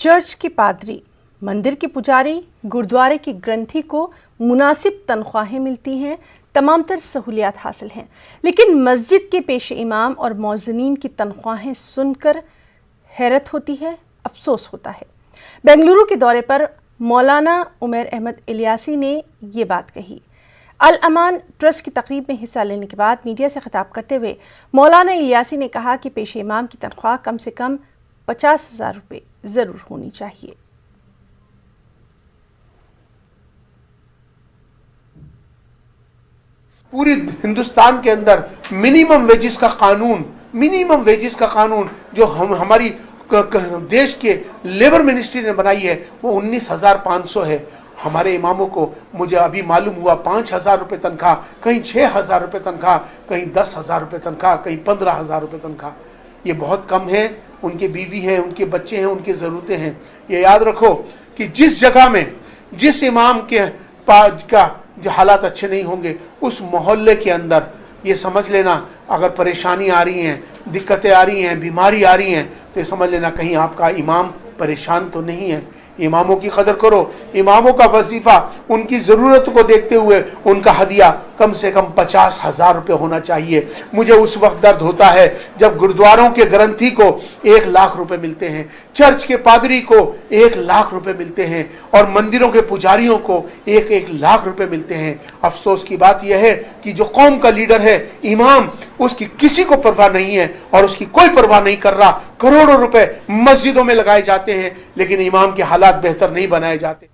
Church के पादरी, मंदिर के पुजारी, गुरुद्वारे के ग्रंथी को मुनासिब तनख्वाहें मिलती हैं, तमाम तर सहूलियात हासिल हैं, लेकिन मस्जिद के पेश इमाम और मौज़नीन की तनख्वाहें सुनकर हैरत होती है, अफसोस होता है। बेंगलुरु के दौरे पर मौलाना उमैर अहमद इलियासी ने ये बात कही। अल अमान ट्रस्ट की तकरीब में हिस्सा लेने के बाद मीडिया से खिताब करते हुए मौलाना इलियासी ने कहा कि पेश इमाम की तनख्वाह कम से कम 50,000 रुपये ज़रूर होनी चाहिए। पूरी हिंदुस्तान के अंदर मिनिमम वेजेस का कानून जो हमारी देश के लेबर मिनिस्ट्री ने बनाई है वो 19,500 है। हमारे इमामों को मुझे अभी मालूम हुआ 5,000 रुपये तनख्वाह, कहीं 6,000 रुपये तनख्वाह, कहीं 10,000 रुपये तनख्वाह, कहीं 15,000 रुपये तनख्वाह। ये बहुत कम है। उनके बीवी हैं, उनके बच्चे हैं, उनकी ज़रूरतें हैं। ये याद रखो कि जिस जगह में जिस इमाम के का जो हालात अच्छे नहीं होंगे, उस मोहल्ले के अंदर ये समझ लेना अगर परेशानी आ रही हैं, दिक्कतें आ रही हैं, बीमारी आ रही हैं, तो ये समझ लेना कहीं आपका इमाम परेशान तो नहीं है। इमामों की कदर करो। इमामों का वजीफा उनकी ज़रूरत को देखते हुए उनका हदिया कम से कम 50,000 रुपये होना चाहिए। मुझे उस वक्त दर्द होता है जब गुरुद्वारों के ग्रंथी को 1 लाख रुपए मिलते हैं, चर्च के पादरी को 1 लाख रुपए मिलते हैं और मंदिरों के पुजारियों को 1-1 लाख रुपए मिलते हैं। अफसोस की बात यह है कि जो कौम का लीडर है, इमाम, उसकी किसी को परवाह नहीं है और उसकी कोई परवाह नहीं कर रहा। करोड़ों रुपए मस्जिदों में लगाए जाते हैं, लेकिन इमाम के हालात बेहतर नहीं बनाए जाते।